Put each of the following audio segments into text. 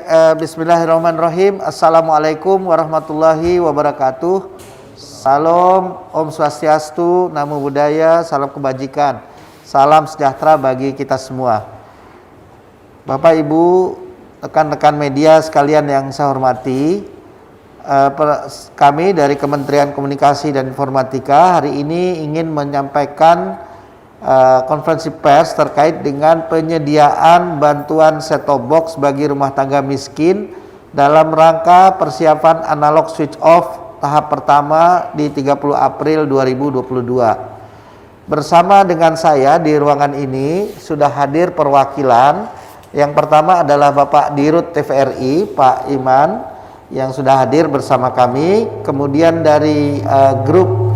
Bismillahirrahmanirrahim. Assalamualaikum warahmatullahi wabarakatuh. Salam, Om Swastiastu, Namo Buddhaya, salam kebajikan, salam sejahtera bagi kita semua. Bapak, Ibu, rekan-rekan media sekalian yang saya hormati, kami dari Kementerian Komunikasi dan Informatika hari ini ingin menyampaikan konferensi pers terkait dengan penyediaan bantuan set-top box bagi rumah tangga miskin dalam rangka persiapan analog switch off tahap pertama di 30 April 2022. Bersama dengan saya di ruangan ini sudah hadir perwakilan. Yang pertama adalah Bapak Dirut TVRI, Pak Iman, yang sudah hadir bersama kami. Kemudian dari grup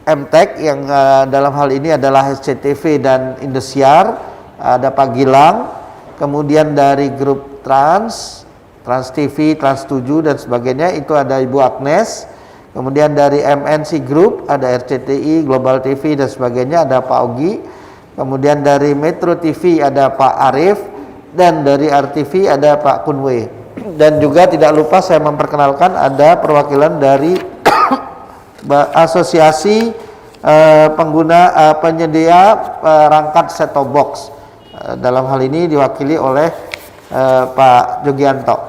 MTech yang dalam hal ini adalah SCTV dan Indosiar, ada Pak Gilang. Kemudian dari grup Trans TV, Trans 7 dan sebagainya itu ada Ibu Agnes. Kemudian dari MNC Group ada RCTI, Global TV dan sebagainya ada Pak Ogi. Kemudian dari Metro TV ada Pak Arif, dan dari RTV ada Pak Kunwe. Dan juga tidak lupa saya memperkenalkan ada perwakilan dari Asosiasi penyedia perangkat set-top box. Dalam hal ini diwakili oleh Pak Jogianto.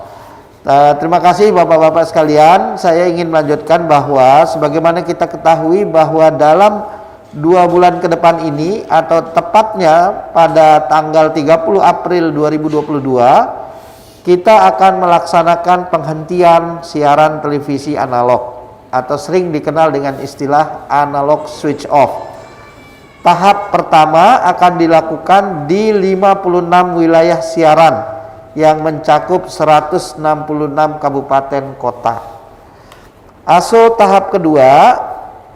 Terima kasih Bapak-Bapak sekalian. Saya ingin melanjutkan bahwa sebagaimana kita ketahui bahwa dalam 2 bulan ke depan ini atau tepatnya pada tanggal 30 April 2022 kita akan melaksanakan penghentian siaran televisi analog atau sering dikenal dengan istilah analog switch off. Tahap pertama akan dilakukan di 56 wilayah siaran yang mencakup 166 kabupaten kota. Tahap kedua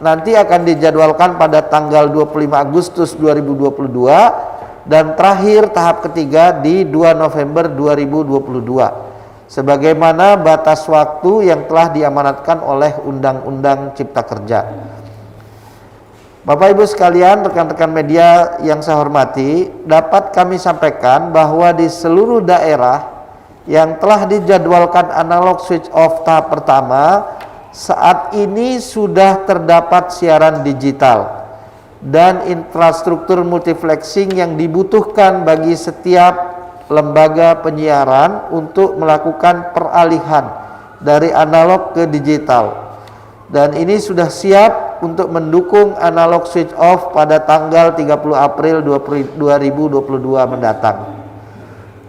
nanti akan dijadwalkan pada tanggal 25 Agustus 2022 dan terakhir tahap ketiga di 2 November 2022. Sebagaimana batas waktu yang telah diamanatkan oleh Undang-Undang Cipta Kerja. Bapak Ibu sekalian, rekan-rekan media yang saya hormati, dapat kami sampaikan bahwa di seluruh daerah yang telah dijadwalkan analog switch off tahap pertama, saat ini sudah terdapat siaran digital dan infrastruktur multiplexing yang dibutuhkan bagi setiap lembaga penyiaran untuk melakukan peralihan dari analog ke digital, dan ini sudah siap untuk mendukung analog switch off pada tanggal 30 April 2022 mendatang.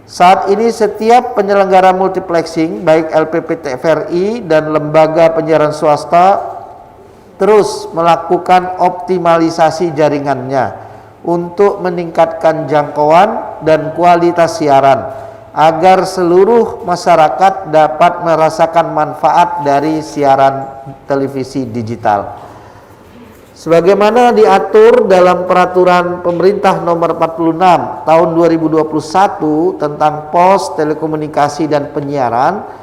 Saat ini setiap penyelenggara multiplexing baik LPP TVRI dan lembaga penyiaran swasta terus melakukan optimalisasi jaringannya untuk meningkatkan jangkauan dan kualitas siaran agar seluruh masyarakat dapat merasakan manfaat dari siaran televisi digital. Sebagaimana diatur dalam peraturan pemerintah nomor 46 tahun 2021 tentang pos, telekomunikasi dan penyiaran,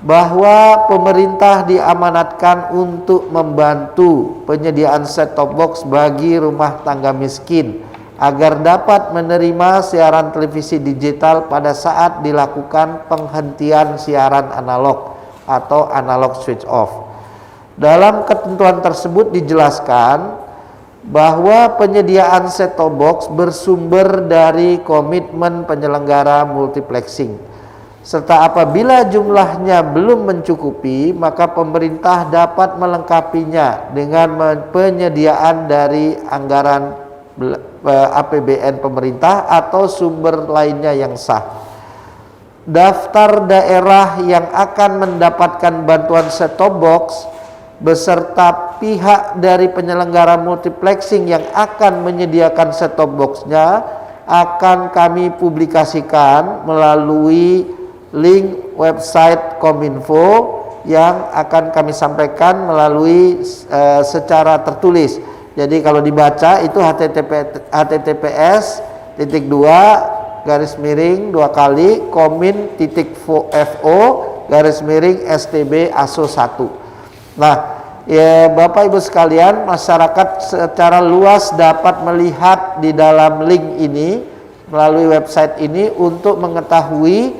bahwa pemerintah diamanatkan untuk membantu penyediaan set-top box bagi rumah tangga miskin agar dapat menerima siaran televisi digital pada saat dilakukan penghentian siaran analog atau analog switch off. Dalam ketentuan tersebut dijelaskan bahwa penyediaan set-top box bersumber dari komitmen penyelenggara multiplexing, serta apabila jumlahnya belum mencukupi, maka pemerintah dapat melengkapinya dengan penyediaan dari anggaran APBN pemerintah atau sumber lainnya yang sah. Daftar daerah yang akan mendapatkan bantuan set-top box beserta pihak dari penyelenggara multiplexing yang akan menyediakan set-top boxnya akan kami publikasikan melalui link website Kominfo yang akan kami sampaikan melalui secara tertulis. Jadi kalau dibaca itu https://komin.fo/stb-aso1. Nah, ya Bapak Ibu sekalian, masyarakat secara luas dapat melihat di dalam link ini melalui website ini untuk mengetahui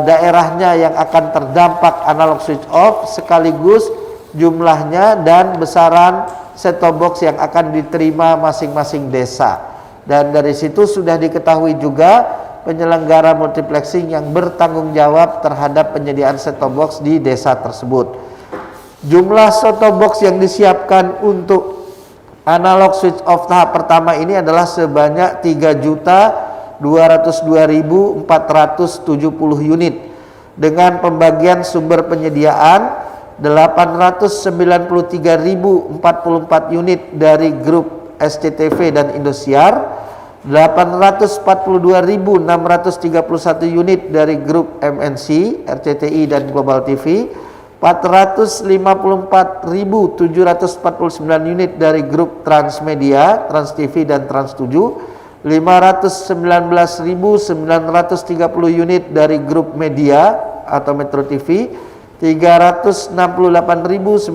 daerahnya yang akan terdampak analog switch off, sekaligus jumlahnya dan besaran set-top box yang akan diterima masing-masing desa. Dan dari situ sudah diketahui juga penyelenggara multiplexing yang bertanggung jawab terhadap penyediaan set-top box di desa tersebut. Jumlah set-top box yang disiapkan untuk analog switch off tahap pertama ini adalah sebanyak 3.202.470 unit dengan pembagian sumber penyediaan 893.044 unit dari grup SCTV dan Indosiar, 842.631 unit dari grup MNC, RCTI dan Global TV, 454.749 unit dari grup Transmedia, Trans TV dan Trans 7, 519.930 unit dari grup media atau Metro TV, 368.990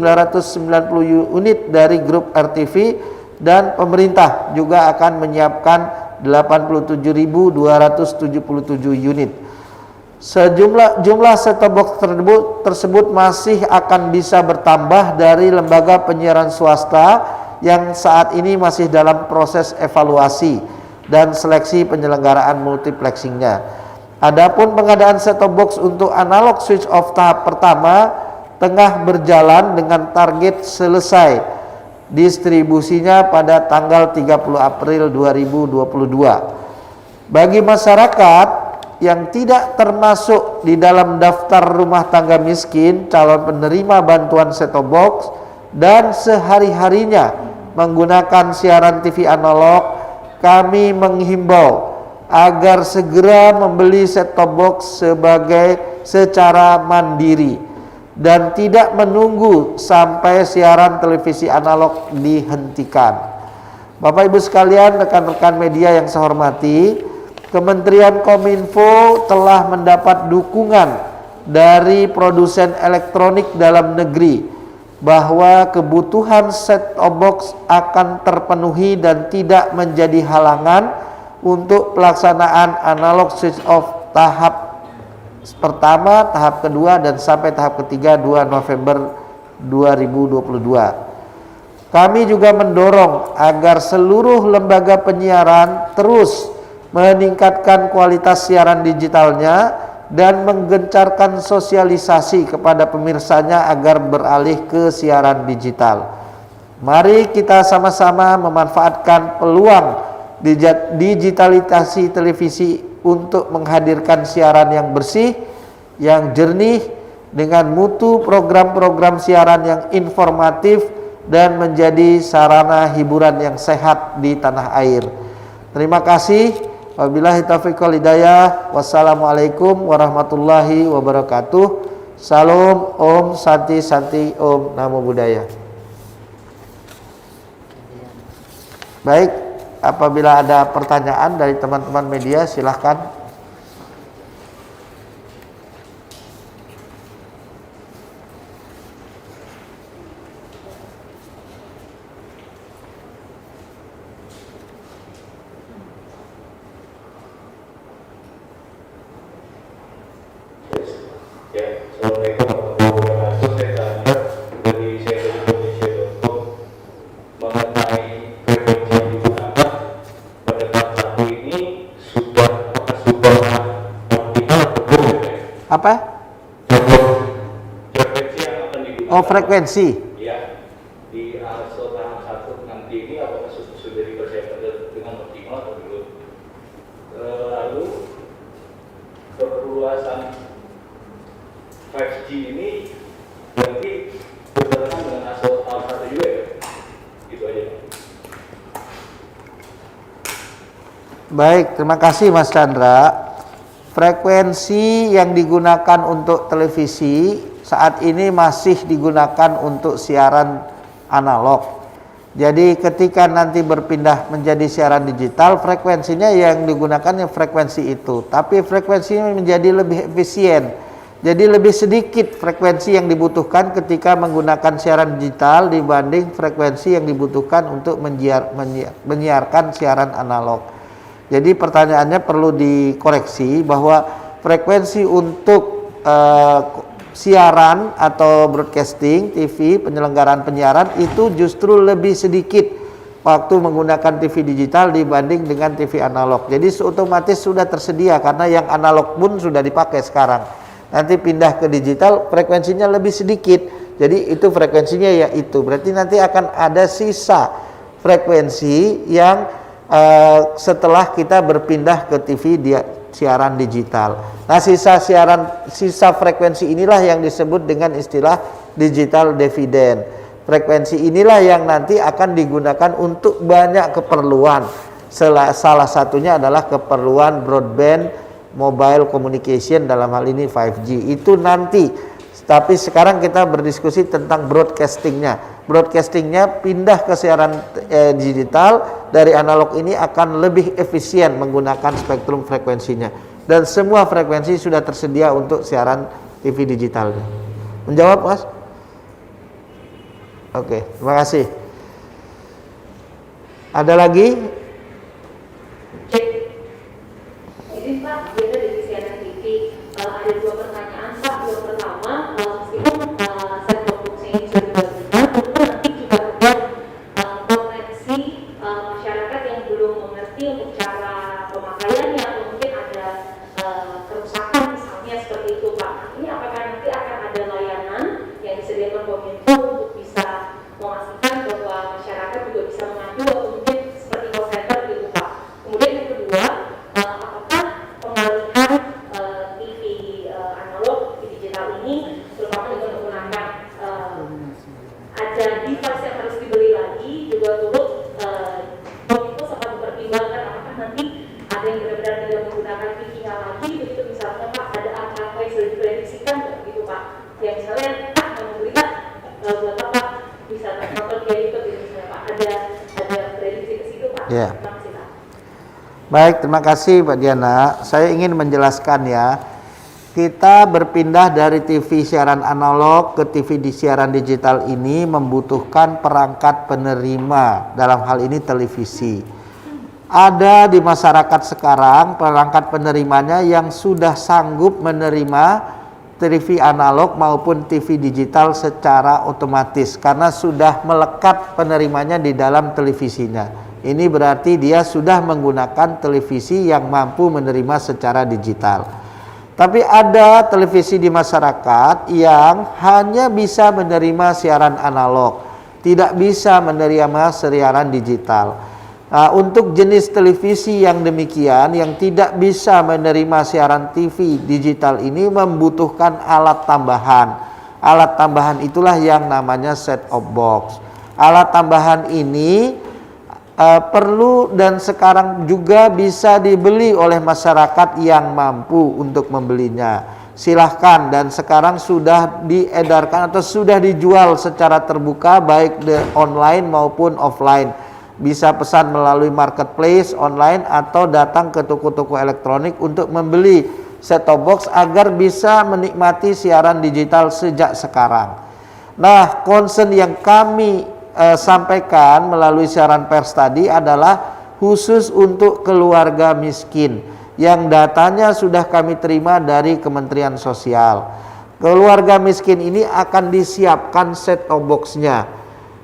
unit dari grup RTV, dan pemerintah juga akan menyiapkan 87.277 unit. Jumlah set-top box tersebut masih akan bisa bertambah dari lembaga penyiaran swasta yang saat ini masih dalam proses evaluasi dan seleksi penyelenggaraan multiplexingnya. Adapun pengadaan set-top box untuk analog switch off tahap pertama tengah berjalan dengan target selesai distribusinya pada tanggal 30 April 2022. Bagi masyarakat yang tidak termasuk di dalam daftar rumah tangga miskin, calon penerima bantuan set-top box, dan sehari-harinya menggunakan siaran TV analog, kami menghimbau agar segera membeli set-top box secara mandiri dan tidak menunggu sampai siaran televisi analog dihentikan. Bapak Ibu sekalian, rekan-rekan media yang saya hormati, Kementerian Kominfo telah mendapat dukungan dari produsen elektronik dalam negeri bahwa kebutuhan set-top box akan terpenuhi dan tidak menjadi halangan untuk pelaksanaan analog switch off tahap pertama, tahap kedua, dan sampai tahap ketiga 2 November 2022. Kami juga mendorong agar seluruh lembaga penyiaran terus meningkatkan kualitas siaran digitalnya dan menggencarkan sosialisasi kepada pemirsanya agar beralih ke siaran digital. Mari kita sama-sama memanfaatkan peluang digitalisasi televisi untuk menghadirkan siaran yang bersih, yang jernih, dengan mutu program-program siaran yang informatif dan menjadi sarana hiburan yang sehat di tanah air. Terima kasih. Wabillahi taufiq wal hidayah. Wassalamualaikum warahmatullahi wabarakatuh. Salam, Om Santi Santi, Om Namo Buddhaya. Baik, apabila ada pertanyaan dari teman-teman media, silahkan. Apa? Oh, frekuensi. Iya. Di ASO tahap 1 nanti ini apakah sudah dipersiapkan dengan optimal atau belum? Lalu perluasan 5G ini nanti berbarengan dengan ASO tahap 1 juga ya? Itu aja. Baik, terima kasih Mas Chandra. Frekuensi yang digunakan untuk televisi saat ini masih digunakan untuk siaran analog. Jadi ketika nanti berpindah menjadi siaran digital, frekuensinya yang digunakan yang frekuensi itu. Tapi frekuensinya menjadi lebih efisien. Jadi lebih sedikit frekuensi yang dibutuhkan ketika menggunakan siaran digital dibanding frekuensi yang dibutuhkan untuk menyiarkan siaran analog. Jadi pertanyaannya perlu dikoreksi bahwa frekuensi untuk siaran atau broadcasting TV, penyelenggaraan penyiaran itu justru lebih sedikit waktu menggunakan TV digital dibanding dengan TV analog. Jadi otomatis sudah tersedia karena yang analog pun sudah dipakai sekarang. Nanti pindah ke digital frekuensinya lebih sedikit. Jadi itu frekuensinya ya itu. Berarti nanti akan ada sisa frekuensi yang setelah kita berpindah ke TV siaran digital. Nah, sisa frekuensi inilah yang disebut dengan istilah digital dividend. Frekuensi inilah yang nanti akan digunakan untuk banyak keperluan. Salah satunya adalah keperluan broadband mobile communication, dalam hal ini 5G. Itu nanti. Tapi sekarang kita berdiskusi tentang broadcastingnya. Broadcastingnya pindah ke siaran digital, dari analog ini akan lebih efisien menggunakan spektrum frekuensinya. Dan semua frekuensi sudah tersedia untuk siaran TV digitalnya. Menjawab, Mas? Oke, terima kasih. Ada lagi? Ini Pak, beda dari siaran TV. Ada dua pertanyaan Pak. Yang pertama, meskipun set top box-nya ini sudah dibagikan, tentu nanti juga ada potensi masyarakat yang belum mengerti untuk cara pemakaiannya, atau mungkin ada kerusakan misalnya seperti itu Pak. Ini apakah nanti akan ada layanan yang disediakan Kominfo untuk bisa memastikan bahwa masyarakat juga bisa mengadu atau mungkin seperti call center gitu Pak. Kemudian yang kedua, apakah pengalihan TV analog ke digital ini terutama dengan menggunakan ada device yang harus dibeli lagi juga turut Kominfo sempat mempertimbangkan apakah nanti ada yang benar-benar tidak menggunakan TV-nya lagi begitu, misalnya Pak ada angka yang sudah diprediksikan begitu Pak, yang misalnya yang membeli buat apa bisa nonton dia itu misalnya Pak, ada prediksi ke situ Pak. Ya. Terima kasih Pak. Baik, terima kasih Mbak Diana. Saya ingin menjelaskan ya, kita berpindah dari TV siaran analog ke TV di siaran digital ini membutuhkan perangkat penerima, dalam hal ini televisi. Ada di masyarakat sekarang perangkat penerimanya yang sudah sanggup menerima TV analog maupun TV digital secara otomatis karena sudah melekat penerimanya di dalam televisinya. Ini berarti dia sudah menggunakan televisi yang mampu menerima secara digital. Tapi ada televisi di masyarakat yang hanya bisa menerima siaran analog, tidak bisa menerima siaran digital. Nah, untuk jenis televisi yang demikian, yang tidak bisa menerima siaran TV digital ini membutuhkan alat tambahan. Alat tambahan itulah yang namanya set-top box. Alat tambahan ini perlu dan sekarang juga bisa dibeli oleh masyarakat yang mampu untuk membelinya. Silahkan, dan sekarang sudah diedarkan atau sudah dijual secara terbuka baik online maupun offline. Bisa pesan melalui marketplace online atau datang ke toko-toko elektronik untuk membeli set-top box agar bisa menikmati siaran digital sejak sekarang. Nah, concern yang kami sampaikan melalui siaran pers tadi adalah khusus untuk keluarga miskin yang datanya sudah kami terima dari Kementerian Sosial. Keluarga miskin ini akan disiapkan set-top box-nya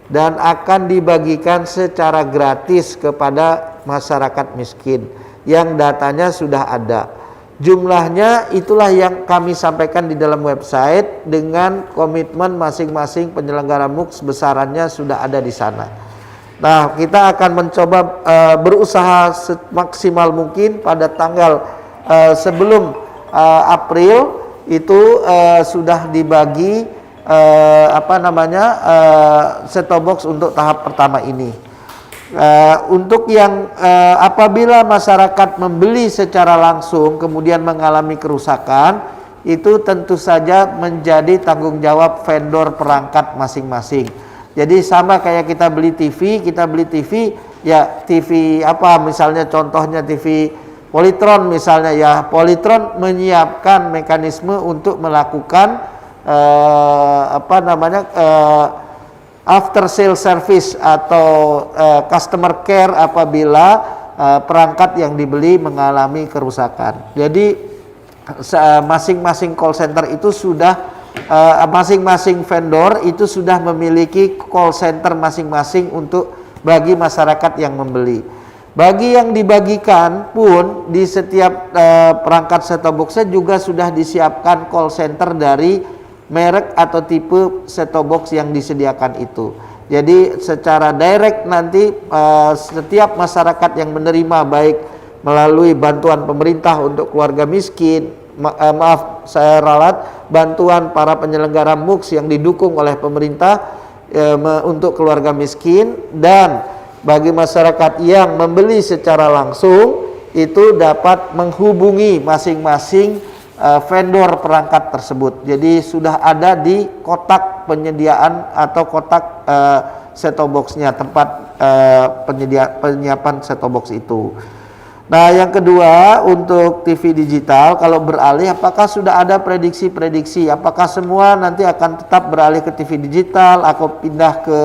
dan akan dibagikan secara gratis kepada masyarakat miskin yang datanya sudah ada. Jumlahnya itulah yang kami sampaikan di dalam website dengan komitmen masing-masing penyelenggara MUX, besarannya sudah ada di sana. Nah, kita akan mencoba berusaha semaksimal mungkin pada tanggal sebelum April itu sudah dibagi set-top box untuk tahap pertama ini. Untuk yang apabila masyarakat membeli secara langsung kemudian mengalami kerusakan, itu tentu saja menjadi tanggung jawab vendor perangkat masing-masing. Jadi sama kayak kita beli TV ya, TV apa misalnya contohnya TV Polytron misalnya ya, Polytron menyiapkan mekanisme untuk melakukan after sale service atau customer care apabila perangkat yang dibeli mengalami kerusakan. Jadi masing-masing call center itu sudah masing-masing vendor itu sudah memiliki call center masing-masing untuk bagi masyarakat yang membeli. Bagi yang dibagikan pun di setiap perangkat set-top box juga sudah disiapkan call center dari merek atau tipe set-top box yang disediakan itu. Jadi secara direct nanti setiap masyarakat yang menerima baik melalui bantuan pemerintah untuk keluarga miskin, saya ralat bantuan para penyelenggara MUX yang didukung oleh pemerintah untuk keluarga miskin, dan bagi masyarakat yang membeli secara langsung itu dapat menghubungi masing-masing vendor perangkat tersebut. Jadi sudah ada di kotak penyediaan atau kotak set-top box-nya, tempat penyiapan set-top box itu. Nah, yang kedua untuk TV digital, kalau beralih, apakah sudah ada prediksi-prediksi? Apakah semua nanti akan tetap beralih ke TV digital, atau pindah ke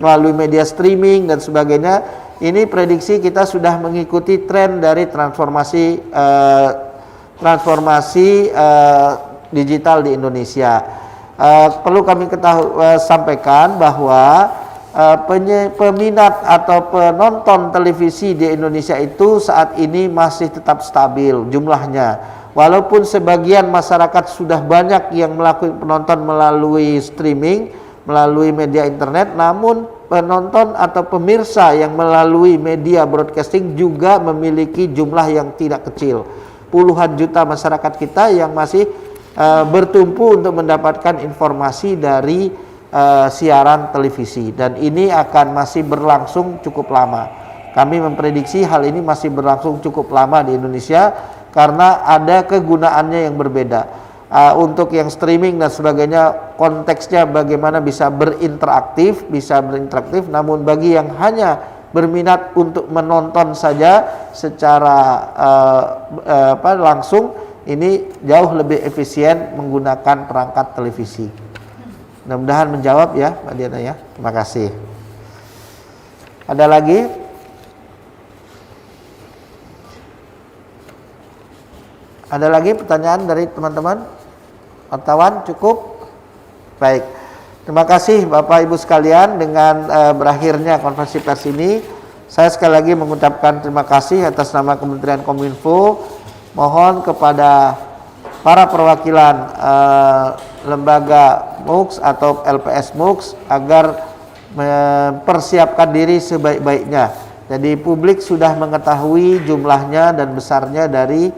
melalui media streaming dan sebagainya? Ini prediksi kita sudah mengikuti tren dari transformasi digital di Indonesia. Perlu kami sampaikan bahwa peminat atau penonton televisi di Indonesia itu saat ini masih tetap stabil jumlahnya. Walaupun sebagian masyarakat sudah banyak yang melakukan penonton melalui streaming, melalui media internet, namun penonton atau pemirsa yang melalui media broadcasting juga memiliki jumlah yang tidak kecil. Puluhan juta masyarakat kita yang masih bertumpu untuk mendapatkan informasi dari siaran televisi, dan ini akan masih berlangsung cukup lama. Kami memprediksi hal ini masih berlangsung cukup lama di Indonesia karena ada kegunaannya yang berbeda. Untuk yang streaming dan sebagainya, konteksnya bagaimana bisa berinteraktif, namun bagi yang hanya berminat untuk menonton saja secara langsung, ini jauh lebih efisien menggunakan perangkat televisi. Mudah-mudahan menjawab ya Mbak Diana ya. Terima kasih. Ada lagi? Ada lagi pertanyaan dari teman-teman? Wartawan cukup? Baik. Terima kasih Bapak Ibu sekalian, dengan berakhirnya konferensi pers ini, saya sekali lagi mengucapkan terima kasih atas nama Kementerian Kominfo. Mohon kepada para perwakilan lembaga MUX atau LPS MUX agar mempersiapkan diri sebaik-baiknya. Jadi publik sudah mengetahui jumlahnya dan besarnya dari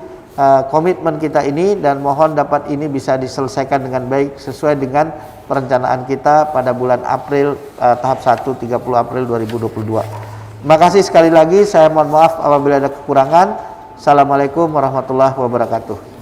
komitmen kita ini, dan mohon dapat ini bisa diselesaikan dengan baik sesuai dengan perencanaan kita pada bulan April tahap 1 30 April 2022. Terima kasih sekali lagi, saya mohon maaf apabila ada kekurangan. Assalamualaikum warahmatullahi wabarakatuh.